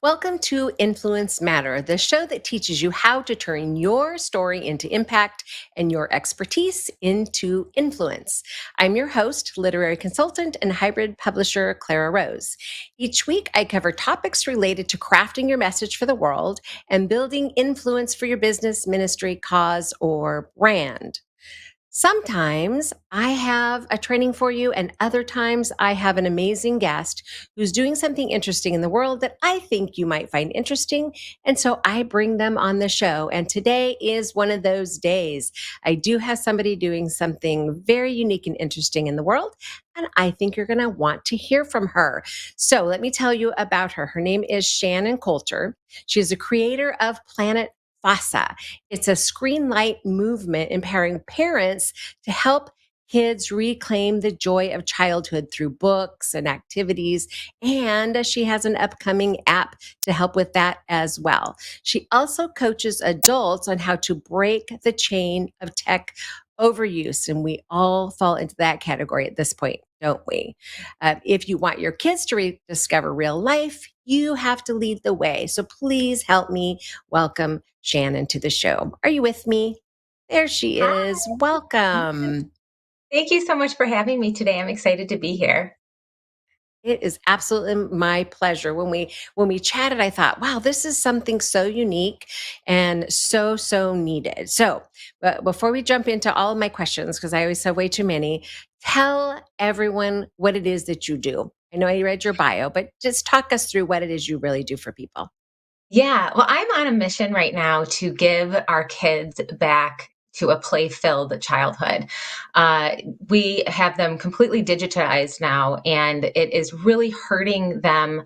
Welcome to Influence Matter, the show that teaches you how to turn your story into impact and your expertise into influence. I'm your host, literary consultant, and hybrid publisher, Clara Rose. Each week, I cover topics related to crafting your message for the world and building influence for your business, ministry, cause, or brand. Sometimes I have a training for you, and other times I have an amazing guest who's doing something interesting in the world that I think you might find interesting. And so I bring them on the show. And today is one of those days. I do have somebody doing something very unique and interesting in the world. And I think you're going to want to hear from her. So let me tell you about her. Her name is Shannon Coulter. She's a creator of Planet FASA. It's a screen light movement empowering parents to help kids reclaim the joy of childhood through books and activities. And she has an upcoming app to help with that as well. She also coaches adults on how to break the chain of tech overuse. And we all fall into that category at this point, don't we? If you want your kids to rediscover real life, you have to lead the way. So please help me welcome Shannon to the show. Are you with me? There she Hi. is. Welcome. Thank you so much for having me today. I'm excited to be here. It is absolutely my pleasure. When we chatted, I thought, wow, this is something so unique and so needed. So, but before we jump into all of my questions, because I always have way too many, tell everyone what it is that you do. I know I read your bio, but just talk us through what it is you really do for people. Yeah, well, I'm on a mission right now to give our kids back to a play-filled childhood. Uh, we have them completely digitized now, and it is really hurting them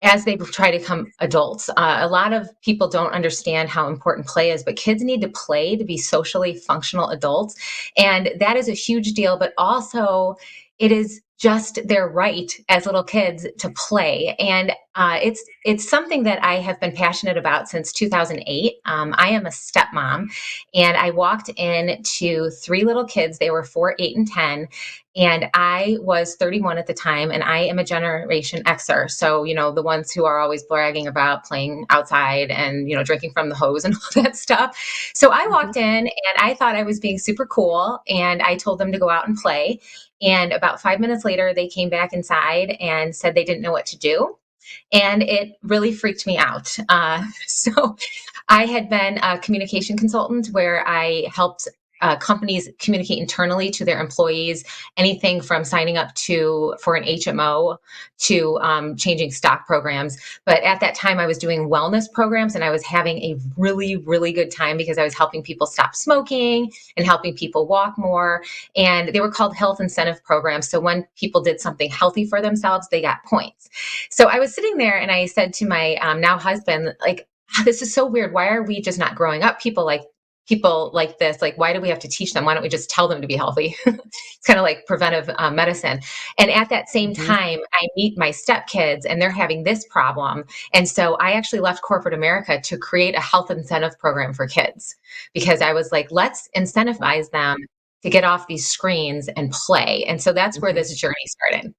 as they try to become adults. A lot of people don't understand how important play is, but kids need to play to be socially functional adults. And that is a huge deal, but also it is just their right as little kids to play. And it's something that I have been passionate about since 2008. I am a stepmom, and I walked in to three little kids. They were 4, 8, and 10, and I was 31 at the time, and I am a Generation Xer. So, the ones who are always bragging about playing outside and, drinking from the hose and all that stuff. So I Mhm. walked in and I thought I was being super cool, and I told them to go out and play. And about 5 minutes later, they came back inside and said they didn't know what to do. And it really freaked me out. So I had been a communication consultant where I helped companies communicate internally to their employees, anything from signing up to for an HMO to changing stock programs. But at that time, I was doing wellness programs, and I was having a really, really good time because I was helping people stop smoking and helping people walk more. And they were called health incentive programs. So when people did something healthy for themselves, they got points. So I was sitting there and I said to my now husband, like, this is so weird. Why are we just not growing up people like this? Like, why do we have to teach them? Why don't we just tell them to be healthy? It's kind of like preventive medicine. And at that same Mhm. time, I meet my stepkids and they're having this problem. And so I actually left corporate America to create a health incentive program for kids because I was like, let's incentivize them to get off these screens and play. And so that's where Mhm. this journey started.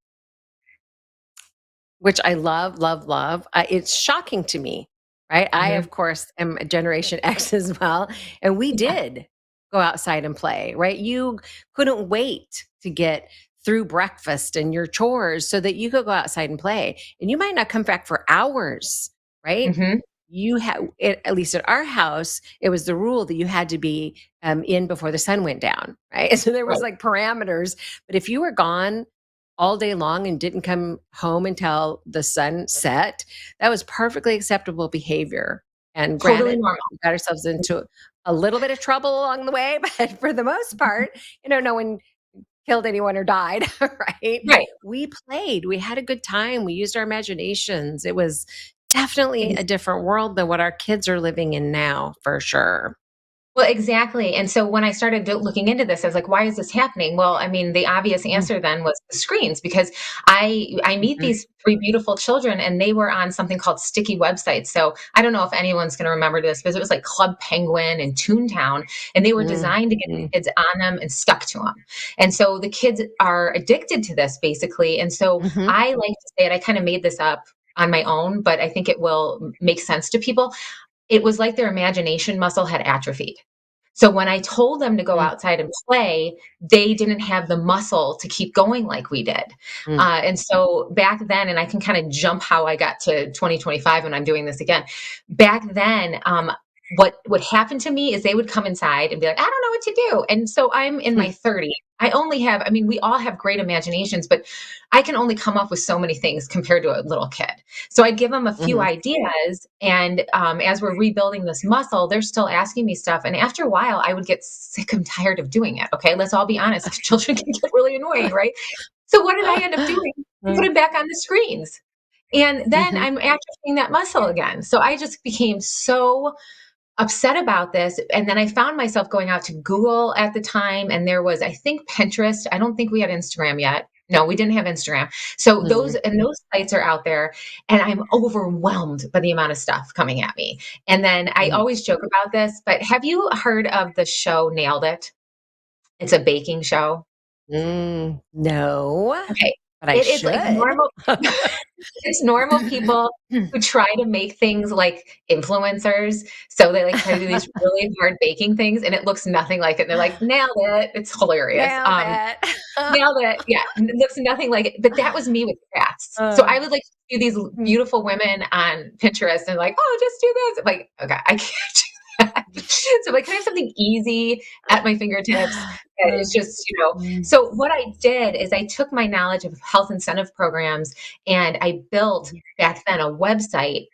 Which I love, love, love. It's shocking to me, right? I, Mhm. of course, am a Generation X as well. And we Yeah. did go outside and play, right? You couldn't wait to get through breakfast and your chores so that you could go outside and play. And you might not come back for hours, right? Mhm. You had, at least at our house, it was the rule that you had to be in before the sun went down, right? So there was Right. like parameters. But if you were gone all day long and didn't come home until the sun set, that was perfectly acceptable behavior. And Totally granted, normal. we got ourselves into a little bit of trouble along the way, but for the most part, no one killed anyone or died, right? Right. We played, we had a good time, we used our imaginations. It was definitely a different world than what our kids are living in now, for sure. Well, exactly. And so when I started looking into this, I was like, why is this happening? Well, I mean, the obvious Mhm, answer then was the screens because I meet mhm, these three beautiful children and they were on something called sticky websites. So I don't know if anyone's going to remember this, but it was like Club Penguin and Toontown, and they were mhm, designed to get mhm, the kids on them and stuck to them. And so the kids are addicted to this basically. And so mhm, I like to say it, I kind of made this up. on my own, but I think it will make sense to people. It was like their imagination muscle had atrophied. So when I told them to go Mm, outside and play, they didn't have the muscle to keep going like we did. mm, And so back then, and I can kind of jump how I got to 2025 when I'm doing this again. Back then, what would happen to me is they would come inside and be like, I don't know what to do. And so I'm in mm, my 30s. I only have, I mean, we all have great imaginations, but I can only come up with so many things compared to a little kid. So I'd give them a few mhm, ideas. And as we're rebuilding this muscle, they're still asking me stuff. And after a while, I would get sick and tired of doing it. Okay. Let's all be honest. Children can get really annoying, right? So what did I end up doing? I put mm, them back on the screens. And then mhm, I'm atrophying that muscle again. So I just became so upset about this. And then I found myself going out to Google at the time, and there was, I think, Pinterest. I don't think we had Instagram yet. No, we didn't have Instagram. So mm, those sites are out there, and I'm overwhelmed by the amount of stuff coming at me. And then I mhm, always joke about this, but have you heard of the show Nailed It? It's a baking show. no, Okay. but I It is like should. normal it's normal people who try to make things like influencers. So they like try to do these really hard baking things and it looks nothing like it. They're like, nailed it. It's hilarious. Nailed it. Nailed it. Yeah. It looks nothing like it. But that was me with crafts. So I would like do these Mm, beautiful women on Pinterest and like, oh, just do this. I'm like, okay, I can't do that. So like, can I have something easy at my fingertips that uh, is just, mm, so what I did is I took my knowledge of health incentive programs and I built mhm, back then a website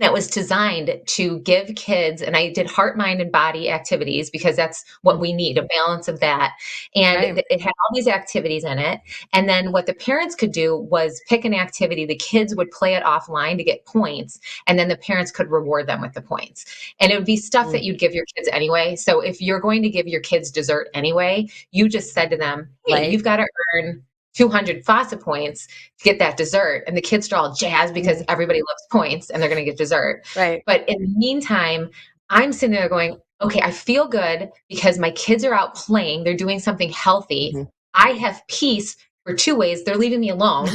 that was designed to give kids, and I did heart, mind, and body activities because that's what mm, we need, a balance of that. And right. it had all these activities in it. And then what the parents could do was pick an activity, the kids would play it offline to get points, and then the parents could reward them with the points. And it would be stuff Mm, that you'd give your kids anyway. So if you're going to give your kids dessert anyway, you just said to them, hey, right. you've got to earn 200 FASA points to get that dessert. And the kids are all jazzed because Mhm, everybody loves points and they're going to get dessert. right. But in the meantime, I'm sitting there going, okay, I feel good because my kids are out playing. They're doing something healthy. Mhm. I have peace for two ways. They're leaving me alone.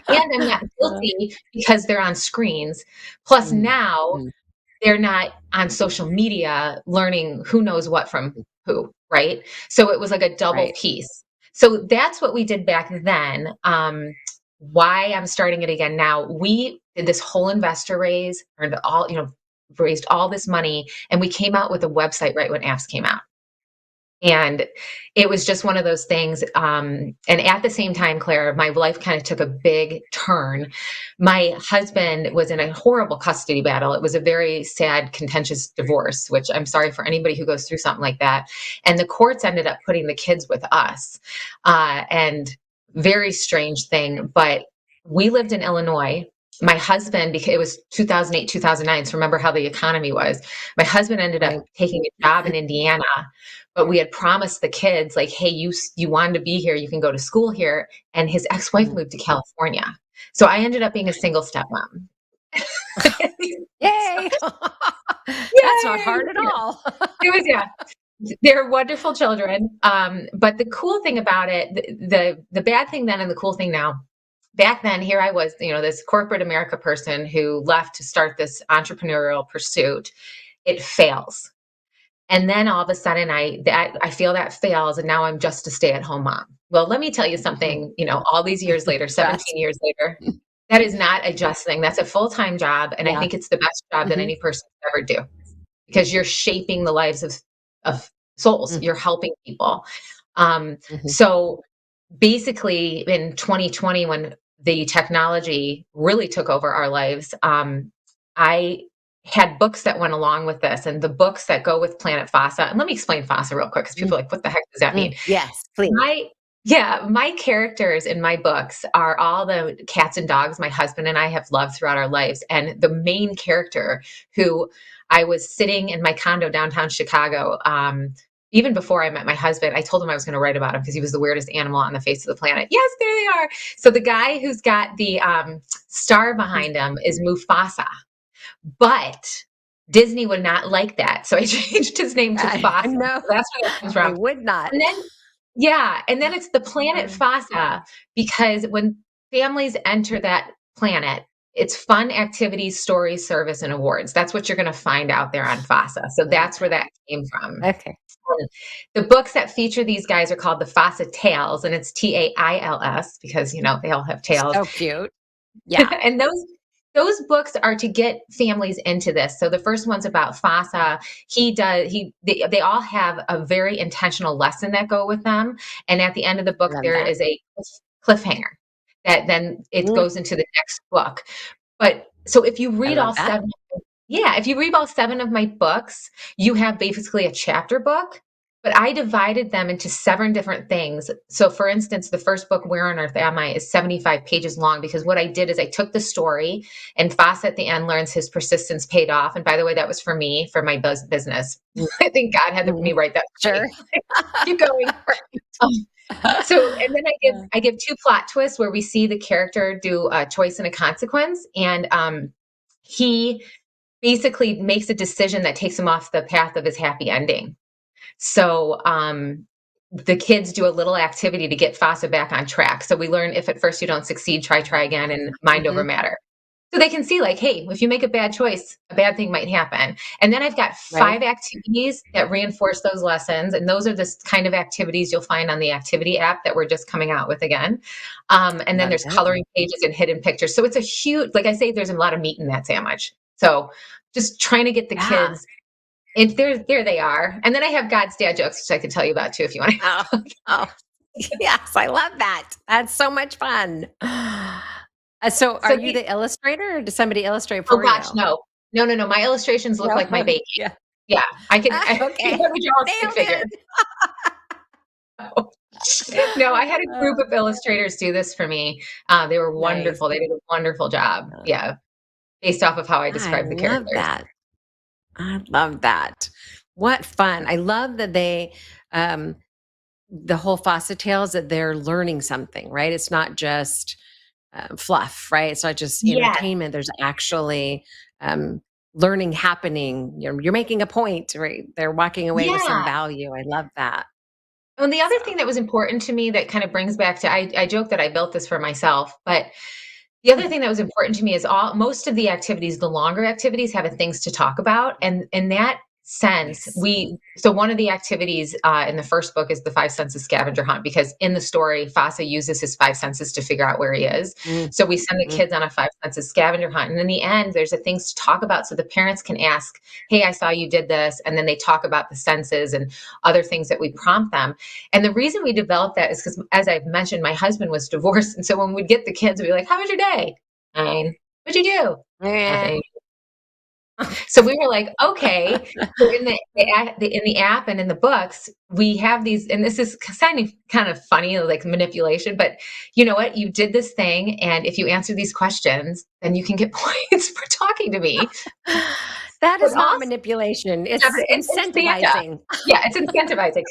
And I'm not guilty because they're on screens. Plus, Mm, now mm, they're not on social media learning who knows what from who, right? So it was like a double right. piece. So that's what we did back then. Why I'm starting it again now, we did this whole investor raise, earned all, raised all this money, and we came out with a website right when apps came out. And it was just one of those things. And at the same time, Claire, my life kind of took a big turn. My husband was in a horrible custody battle. It was a very sad, contentious divorce, which I'm sorry for anybody who goes through something like that. And the courts ended up putting the kids with us. And very strange thing, but we lived in Illinois. My husband, because it was 2008, 2009. So remember how the economy was. My husband ended up Right. taking a job in Indiana, but we had promised the kids like, hey, you wanted to be here, you can go to school here. And his ex-wife Mhm. moved to California, so I ended up being a single stepmom. Yay! That's not Yay. hard at Yeah, all. it was, yeah, they're wonderful children. But the cool thing about it, the bad thing then and the cool thing now, back then here I was, this corporate America person who left to start this entrepreneurial pursuit. It fails. And then all of a sudden I feel that fails and now I'm just a stay-at-home mom. Well, let me tell you Mm. something, all these years later, Just 17 years later, that is not a just thing. That's a full-time job. And I yeah. think it's the best job that Mhm, any person could ever do because you're shaping the lives of souls. mm, You're helping people. Um, mhm, so basically in 2020, when the technology really took over our lives, I had books that went along with this and the books that go with Planet FASA. And let me explain FASA real quick because mm, people are like, what the heck does that mm. mean? Yes, please. My Yeah, my characters in my books are all the cats and dogs my husband and I have loved throughout our lives. And the main character who I was sitting in my condo downtown Chicago, even before I met my husband, I told him I was going to write about him because he was the weirdest animal on the face of the planet. Yes, there they are. So the guy who's got the star Mm. behind him is Mufasa, but Disney would not like that. So I changed his name to I Fasa. know. So that's where that comes They from. would not. And then, yeah, and then it's the planet Uh, Fasa because when families enter that planet, it's fun, activities, stories, service, and awards. That's what you're going to find out there on FASA. So Love that's where that. that came from. Okay. The books that feature these guys are called the FASA Tales, and it's Tails because they all have tails. So cute. Yeah. And those books are to get families into this. So the first one's about FASA. They all have a very intentional lesson that go with them. And at the end of the book, Love there that. is a cliffhanger that then it Mm, goes into the next book. But so if you I read love all that. 7 yeah, if you read all 7 of my books, you have basically a chapter book, but I divided them into 7 different things. So for instance, the first book, Where on Earth Am I, is 75 pages long because what I did is I took the story and Foss at the end learns his persistence paid off. And by the way, that was for me, for my business. Mm, I think God had mhm. me write that Sure. story. Keep going. Um, so, and then I give 2 plot twists where we see the character do a choice and a consequence. And he basically makes a decision that takes him off the path of his happy ending. So the kids do a little activity to get FASA back on track. So we learn if at first you don't succeed, try again, and mind over Mhm. matter. So they can see, like, hey, if you make a bad choice, a bad thing might happen. And then I've got Right? 5 activities that reinforce those lessons. And those are the kind of activities you'll find on the activity app that we're just coming out with again. And then Love there's it. coloring pages and hidden pictures. So it's a huge, like I say, there's a lot of meat in that sandwich. So just trying to get the Yeah. kids, and there they are. And then I have God's dad jokes, which I can tell you about too if you want Oh, to. oh, yes, I love that. That's so much fun. So are So you the illustrator or does somebody illustrate oh for gosh, you? no. No, no, no. My illustrations look No? like my baking. Yeah. Yeah, I can Ah, you okay. have me draw a stick Nailed figure. it. No, I had a group Oh, of illustrators do this for me. They were nice. wonderful. They did a wonderful job. Uh, Yeah, based off of how I I described the love characters. that. I love that. What fun. I love that um, the whole faucet tales that they're learning something, right? It's not just fluff, right? It's not just Yes. entertainment. There's actually um, learning happening. You're making a point, right? They're walking away with some Yeah. value. I love that. And the other So, thing that was important to me that kind of brings back to I joke that I built this for myself, but the other thing that was important to me is all most of the activities, the longer activities have things to talk about. And in that sense, nice. so one of the activities in the first book is the 5 senses scavenger hunt, because in the story, Fasa uses his 5 senses to figure out where he is. Mm, So we send the mm, kids on a 5 senses scavenger hunt. And in the end, there's a things to talk about. So the parents can ask, hey, I saw you did this. And then they talk about the senses and other things that we prompt them. And the reason we developed that is because, as I've mentioned, my husband was divorced. And so when we'd get the kids, we'd be like, how was your day? Fine. What'd you do? eh. Nothing. So we were like, okay. So in in the app and in the books, we have these, and this is kind of funny, like manipulation. But you know what? You did this thing, and if you answer these questions, then you can get points for talking to me. That But is not also, manipulation. It's it's Santa. incentivizing. Yeah, it's incentivizing.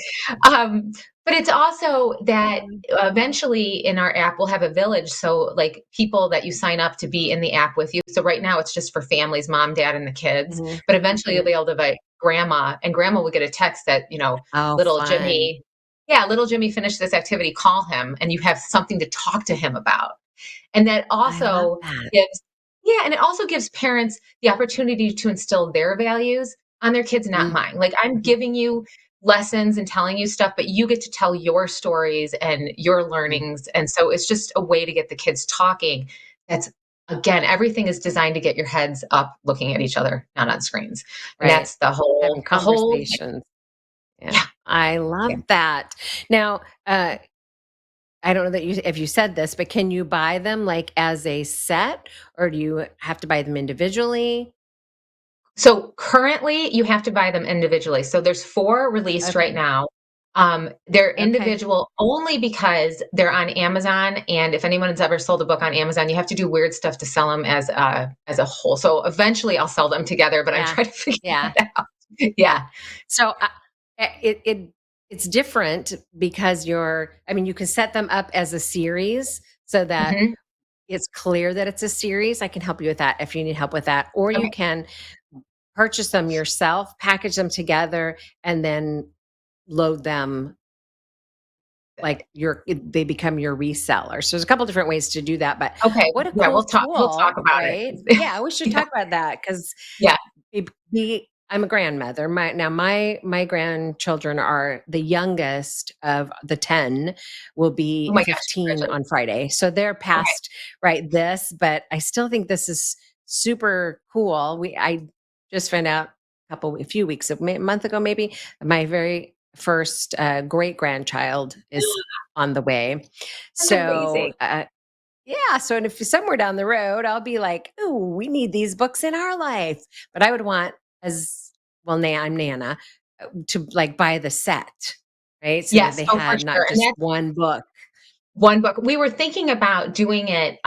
Um, but it's also that eventually in our app we'll have a village. So like people that you sign up to be in the app with you. So right now it's just for families, mom, dad, and the kids. Mhm, But eventually you'll mhm. be able to invite grandma, and grandma will get a text that, Oh, little fun. Jimmy, yeah, little Jimmy finished this activity, call him, and you have something to talk to him about. And that I love also that. gives, yeah, and it also gives parents the opportunity to instill their values on their kids, not Mm, mine. Like I'm mhm, giving you lessons and telling you stuff, but you get to tell your stories and your mm. learnings. And so it's just a way to get the kids talking. That's again, everything is designed to get your heads up looking at each other, not on screens. And Right. that's Having the whole, conversations. Yeah. yeah, I yeah. love that. Now, I don't know that if you said this, but can you buy them like as a set or do you have to buy them individually? So currently you have to buy them individually. So there's 4 released right Okay. now. They're Okay. individual only because they're on Amazon, and if anyone has ever sold a book on Amazon, you have to do weird stuff to sell them as a whole. So eventually I'll sell them together, but I'm Yeah. trying to figure Yeah. that out. Yeah. Yeah. So it's different because I mean, you can set them up as a series so that Mhm. it's clear that it's a series. I can help you with that if you need help with that. Or you Okay. can purchase them yourself, package them together, and then load them like they become your reseller. So there's a couple different ways to do that, but Okay, what a yeah, cool we'll talk tool, about right? it. Yeah, we should Yeah, talk about that because yeah. I'm a grandmother. My grandchildren are the youngest of the 10 will Oh be my gosh, 15 on congratulations. Friday. So they're Okay. past right this, but I still think this is super cool. I just found out a few weeks a month ago maybe my very first great grandchild is on the way. That's So amazing. yeah, so and if somewhere down the road, I'll be like, "Oh, we need these books in our life." But I would want as well, I'm Nana, to like buy the set, right? So that Yes, they oh, for had sure, not and just that's one book. one book. We were thinking about doing it,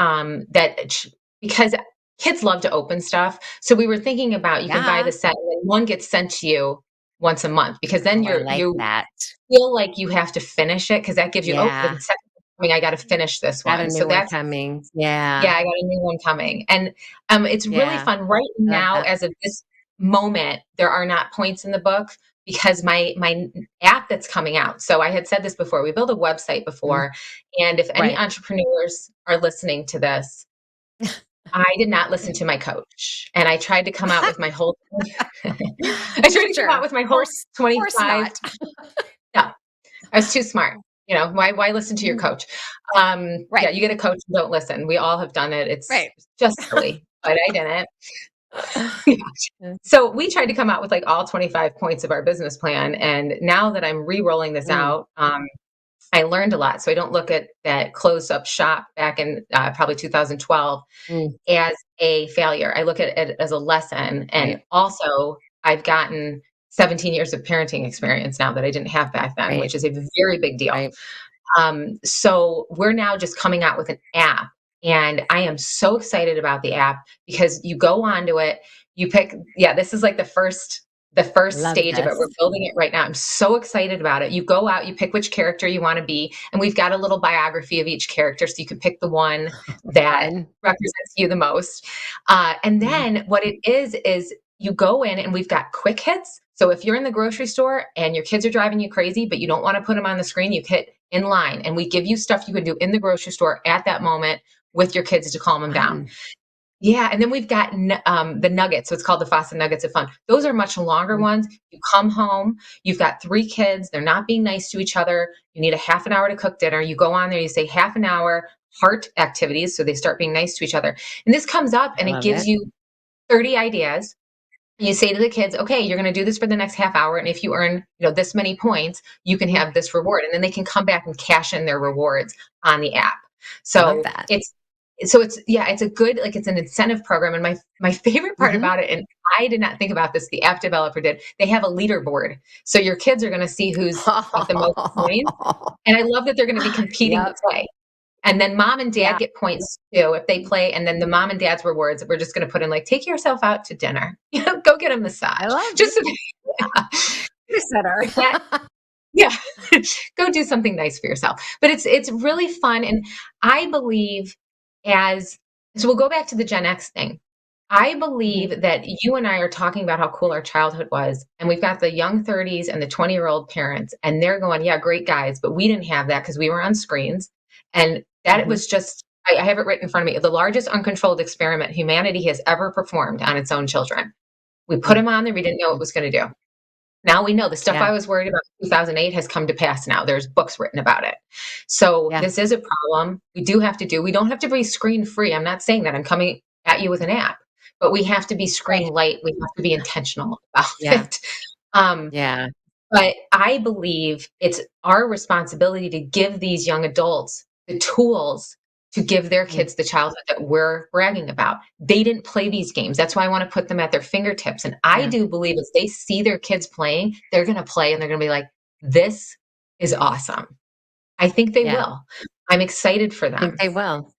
because kids love to open stuff, so we were thinking about you can buy the Yeah. set and then one gets sent to you once a month because then Oh, I like you that. feel like you have to finish it because that gives you, "Oh, the Yeah. second one's coming, I gotta finish this Got a one." So new one that's coming. Yeah. yeah, I got a new one coming, and, it's really Yeah. fun. Right I love now, that. as of this moment, there are not points in the book because my app that's coming out so I had said this before, we built a website Mm, before, and if any right. entrepreneurs are listening to this, I did not listen to my coach, and I tried to come out with my whole I tried to come out Sure. with my whole Course 25. not. No, I was too smart. You know, why listen to your Mhm. coach? Yeah, Right. you get a coach, don't listen. We all have done it. It's Right. just silly, but I didn't. Yeah. So we tried to come out with like all 25 points of our business plan. And now that I'm re-rolling this Mm, out, I learned a lot. So I don't look at that closed up shop back in probably 2012 mm, as a failure. I look at it as a lesson. And right. also, I've gotten 17 years of parenting experience now that I didn't have back then, Right. which is a very big deal. Right. So we're now just coming out with an app, and I am so excited about the app because you go onto it, you pick. Yeah, this is like the first Love stage of it. this. We're building it right now. I'm so excited about it. You go out, you pick which character you want to be, and we've got a little biography of each character, so you can pick the one that Fun. represents you the most. And Mhm. then what it is you go in, and we've got quick hits. So if you're in the grocery store and your kids are driving you crazy, but you don't want to put them on the screen, you hit in line, and we give you stuff you can do in the grocery store at that moment with your kids to calm them down. Fun. Yeah, and then we've got the nuggets. So it's called the Fossil Nuggets of Fun. Those are much longer Mm, ones. You come home, you've got 3 kids, they're not being nice to each other. You need a half an hour to cook dinner. You go on there, you say half an hour heart activities, so they start being nice to each other. And this comes up I and it love gives it. you 30 ideas. You say to the kids, okay, you're going to do this for the next half hour. And if you earn, this many points, you can Mhm. have this reward. And then they can come back and cash in their rewards on the app. I love So that. it's a good, like it's an incentive program. And my favorite part Mhm. about it, and I did not think about this, the app developer did, they have a leaderboard. So your kids are going to see who's got the most points. And I love that they're going to be competing to Yep. play. And then mom and dad Yeah. get points too if they play. And then the mom and dad's rewards, we're just going to put in like, take yourself out to dinner, go get a I massage. love it. Just so Yeah. Consider. that, yeah, go do something nice for yourself. But it's really fun. And I believe as, so we'll go back to the Gen X thing. I Mhm. believe that you and I are talking about how cool our childhood was. And we've got the young 30s and the 20-year-old parents, and they're going, yeah, great guys, but we didn't have that because we were on screens. And that Mhm. was just, I have it written in front of me, the largest uncontrolled experiment humanity has ever performed on its own children. We put Mm, them on there, we didn't know what it mm. was going to do. Now we know the stuff Yeah. I was worried about in 2008 has come to pass now. There's books written about it. So Yeah. this is a problem. We don't have to be screen free. I'm not saying that. I'm coming at you with an app, but we have to be screen Right. light. We have to be intentional about Yeah. it. Um, Yeah. but I believe it's our responsibility to give these young adults the tools to give their Mm, kids the childhood that we're bragging about. They didn't play these games. That's why I want to put them at their fingertips. And I yeah. do believe if they see their kids playing, they're going to play and they're going to be like, this is awesome. I think they Yeah. will. I'm excited for I think them. they will.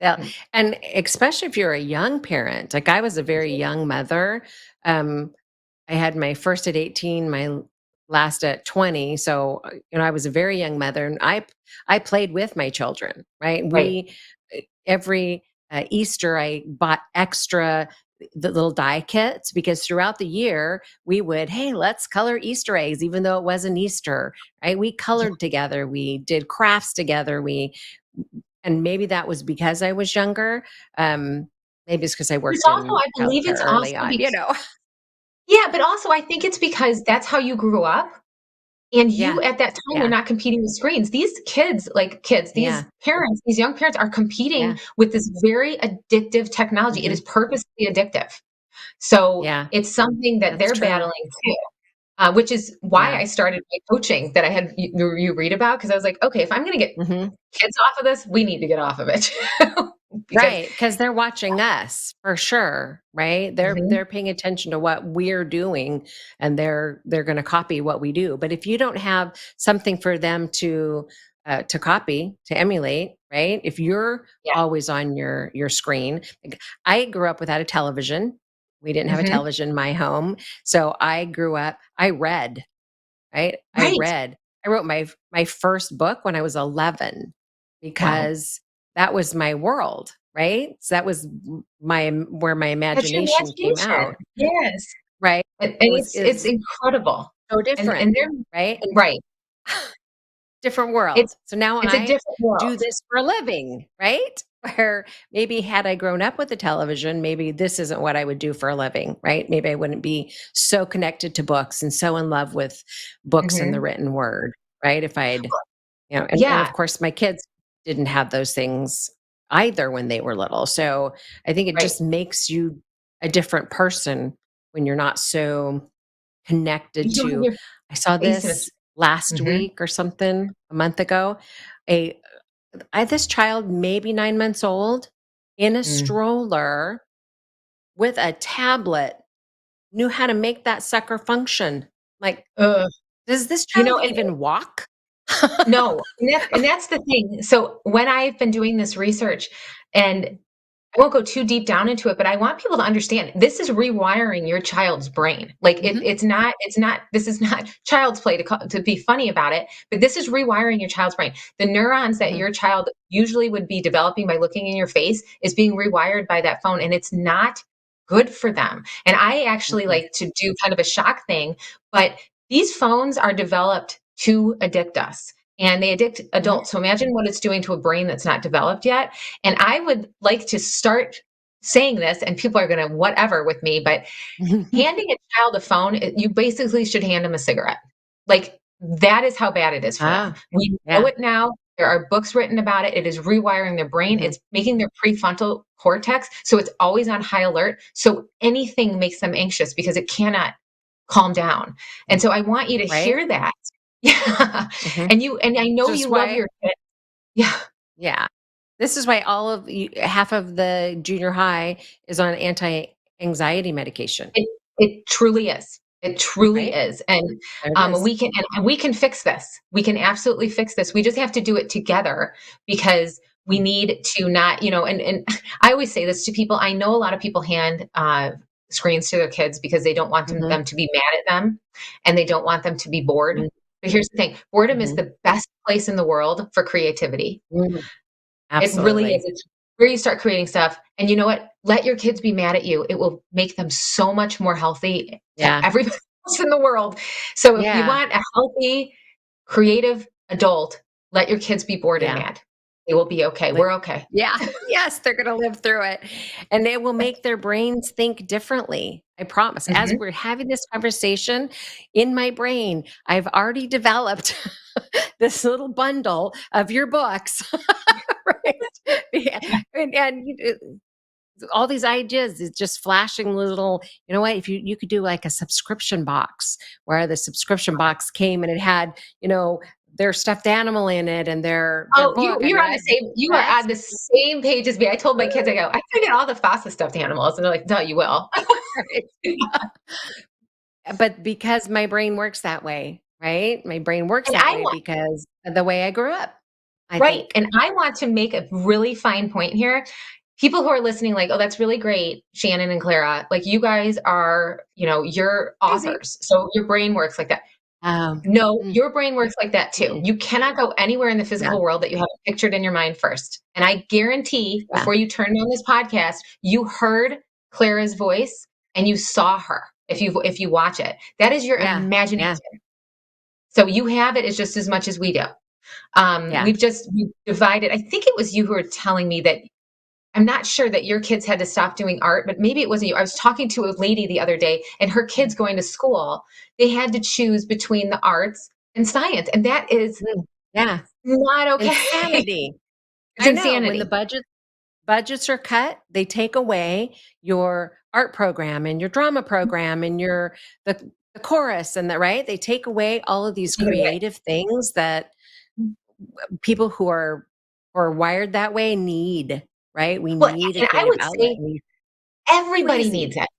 Yeah, Mm, and especially if you're a young parent, like I was a very young mother. Um, I had my first at 18, my last at 20. So, I was a very young mother and I played with my children, right? right. Every Easter I bought extra the little die kits, because throughout the year we would, hey, let's color Easter eggs, even though it wasn't Easter, right? We Yeah. colored together, we did crafts together, and maybe that was because I was younger. Maybe it's because I It's worked also, in I believe childcare it's early also on, because yeah, but also I think it's because that's how you grew up. And you Yeah, at that time were yeah, not competing with screens. These kids, like kids, these yeah, parents, these young parents are yeah, competing with this very addictive technology. It mhm, is purposely addictive. So yeah, it's something that that's they're true. battling too, which is why Yeah, I started my coaching that I had you read about, because I was like, okay, if I'm going to get mhm. kids off of this, we need to get off of it because Right, because 'cause they're watching us for sure, right? Mhm. They're paying attention to what we're doing, and they're gonna copy what we do. But if you don't have something for them to copy, to emulate, right? If you're Yeah. always on your screen, like, I grew up without a television. We didn't have a Hmm. television in my home, so I read, right? I Right. read. I wrote my first book when I was 11 Wow. because that was my world, right? So that was my where my That's your imagination came imagination. out, Yes. right? And It was it's is incredible. so different, And they're right? right. Different world. So now It's a I different world. do this for a living, right? Where maybe had I grown up with the television, maybe this isn't what I would do for a living, right? Maybe I wouldn't be so connected to books and so in love with books and the Mhm. written word, right? If I'd, and Yeah, of course my kids didn't have those things either when they were little. So I think it right. just makes you a different person when you're not so You connected don't have to. your I saw face in a this last mhm, week or something, a month ago. A I This child, maybe 9 months old, in a mm. stroller with a tablet, knew how to make that sucker function. Like, Ugh. does this You child know, and even walk? no, and that's the thing. So, when I've been doing this research, and I won't go too deep down into it, but I want people to understand this is rewiring your child's brain. Like Mhm, it's not this is not child's play to be funny about it, but this is rewiring your child's brain. The neurons that mhm, your child usually would be developing by looking in your face is being rewired by that phone, and it's not good for them. And I actually mhm, like to do kind of a shock thing, but these phones are developed to addict us. And they addict mhm, adults. So imagine what it's doing to a brain that's not developed yet. And I would like to start saying this, and people are going to whatever with me, but mhm. handing a child a phone, you basically should hand them a cigarette. Like, that is how bad it is for them. Ah, We know yeah, it now. There are books written about it. It is rewiring their brain. mhm, It's making their prefrontal cortex so it's always on high alert. So anything makes them anxious because it cannot calm down. And mm, so I want you to right? hear that. Yeah. Mhm. And I know Just you love why your kid. Yeah. Yeah. This is why all of you half of the junior high is on anti-anxiety medication, It truly is. It truly right? is, and, There it is. we can fix this. We can absolutely fix this. We just have to do it together because we Mm, need to not, and I always say this to people. I know a lot of people hand, screens to their kids because they don't want mhm, them to be mad at them, and they don't want them to be bored. mm, But here's the thing, boredom is mhm, the best place in the world for creativity. mm, It really is. absolutely. It's where you start creating stuff. And you know what? Let your kids be mad at you. It will make them so much more healthy to Yeah, everybody else in the world. So if you yeah, want a healthy, creative adult, let your kids be bored and yeah. mad. They will be okay. Like We're okay. yeah, yes, they're gonna live through it, and it will make their brains think differently, I promise. As Mhm. we're having this conversation, in my brain, I've already developed this little bundle of your books, right? Yeah, Yeah. and all these ideas is just flashing little, you know what, if you could do like a subscription box where the subscription box came and it had, their stuffed animal in it and their Oh, book. I you're mean, on the same you are that's on the same page as me. I told my kids, I go, "I can get all the FASA stuffed animals." And they're like, "No, you will." right. But because my brain works that way, right? My brain works And that I way want because of the way I grew up, I right, think. and I want to make a really fine point here. People who are listening like, "Oh, that's really great, Shannon and Clara. Like, you guys are, you're Crazy. authors, so your brain works like that." Um, No, mm, your brain works like that too. mm-mm. You cannot go anywhere in the Yeah, physical world that you haven't pictured in your mind first. And I guarantee yeah. before you turned on this podcast, you heard Clara's voice and you saw her, if you watch it. That is your Yeah. imagination. Yeah. So you have it as just as much as we do. Yeah. We've divided. I think it was you who were telling me that I'm not sure that your kids had to stop doing art, but maybe it wasn't you. I was talking to a lady the other day, and her kids going to school, they had to choose between the arts and science, and that is Mm. Yeah. not okay. Insanity. It's I know when the insanity. budgets are cut, they take away your art program and your drama program and the chorus and the right. They take away all of these Take it away. creative things that people who are wired that way need. Right? We Well, need a and I creative would outlet. say And everybody needs crazy. it.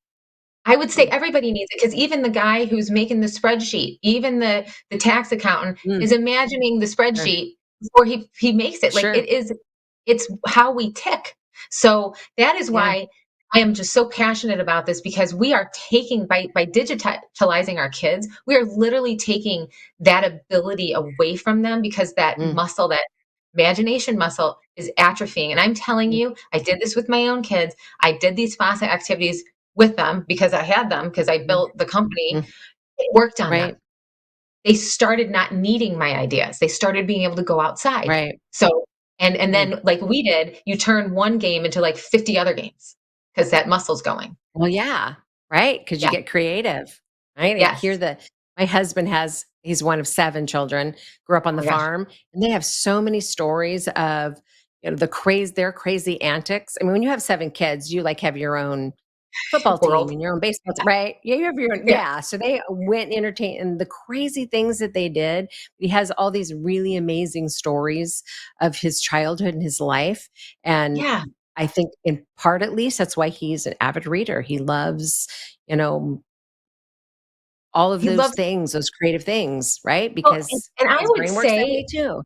I would say Mm, everybody needs it because even the guy who's making the spreadsheet, even the tax accountant mm, is imagining the sure. spreadsheet before he makes it. Like Sure. it's how we tick. So that is Yeah. why I am just so passionate about this because we are taking by digitalizing our kids, we are literally taking that ability away from them because that Mm, muscle, that imagination muscle is atrophying. And I'm telling mm, you, I did this with my own kids. I did these FASA activities with them because I had them because I mm, built the company. mm. It worked on them. Right. They started not needing my ideas. They started being able to go outside. Right. So and Mm. then like we did, you turn one game into like 50 other games because that muscle's going. Well, yeah, right, because you Yeah. get creative, right? I hear Yes. the my husband he's one of 7 children, grew up on Oh the my gosh. farm, and they have so many stories of, their crazy antics. I mean, when you have 7 kids, you, like, have your own football team World. and your own baseball team, right? Yeah, you have your own, Yeah. yeah, so they went entertain and the crazy things that they did. He has all these really amazing stories of his childhood and his life, and Yeah. I think in part at least that's why he's an avid reader. He loves, you know, all of He those loves things, those creative things, right? well, Because and his brain works that way too.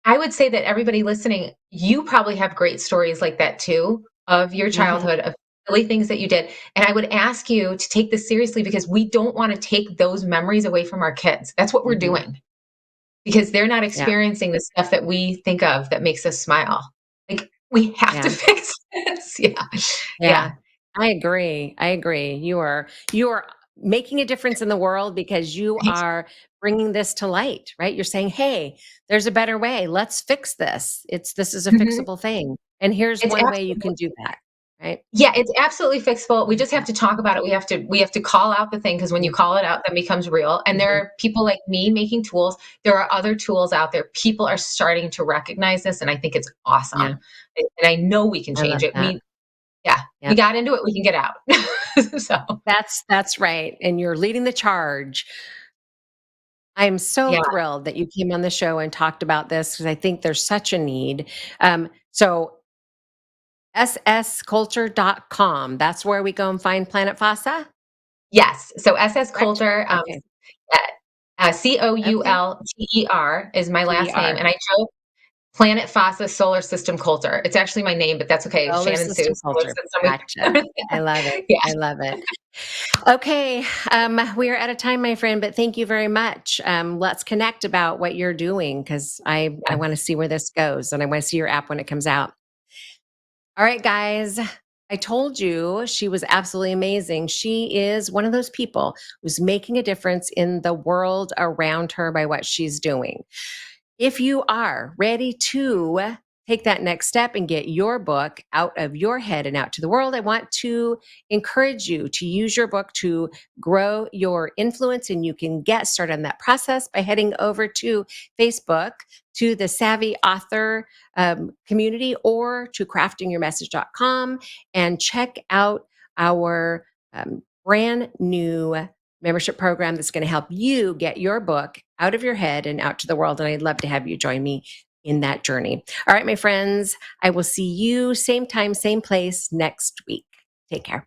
I would say that everybody listening, you probably have great stories like that too of your Mhm. childhood, of silly things that you did. And I would ask you to take this seriously because we don't want to take those memories away from our kids. That's what we're Mhm. doing because they're not Yeah. experiencing the stuff that we think of that makes us smile. Like we have to Yeah. fix this. Yeah. Yeah. Yeah. I agree. I agree. You are making a difference in the world because you Right. are bringing this to light, right? You're saying, "Hey, there's a better way. Let's fix this. This is a Mhm. fixable thing. And here's It's one way you absolutely can do that." Right? yeah, it's absolutely fixable. We just have Mhm. to talk about it. We have to call out the thing because when you Mhm. call it out, that becomes real. And there Mhm. are people like me making tools. There are other tools out there. People are starting to recognize this, and I think it's Yeah. awesome. And I know we can I change love it. that. Yeah, we Yep. got into it. We can get out. So That's right, and you're leading the charge. I'm so yeah, thrilled that you came on the show and talked about this because I think there's such a need. So ssculture.com, that's where we go and find Planet Fasa, yes. So SS correct? Coulter, Okay, uh, okay. Coulter is my last name, TER, and I chose Planet Fasa Solar System Coulter. It's actually my name, but that's okay. Solar Shannon Sue, System Solar Culture. System. Gotcha. I love it. Yeah. I love it. Okay, we are out of time, my friend, but thank you very much. Let's connect about what you're doing because I want to Yes. see where this goes and I want to see your app when it comes out. All right, guys. I told you she was absolutely amazing. She is one of those people who's making a difference in the world around her by what she's doing. If you are ready to take that next step and get your book out of your head and out to the world, I want to encourage you to use your book to grow your influence. And you can get started on that process by heading over to Facebook to the Savvy Author community or to craftingyourmessage.com and check out our brand new membership program that's going to help you get your book out of your head and out to the world. And I'd love to have you join me in that journey. All right, my friends, I will see you same time, same place next week. Take care.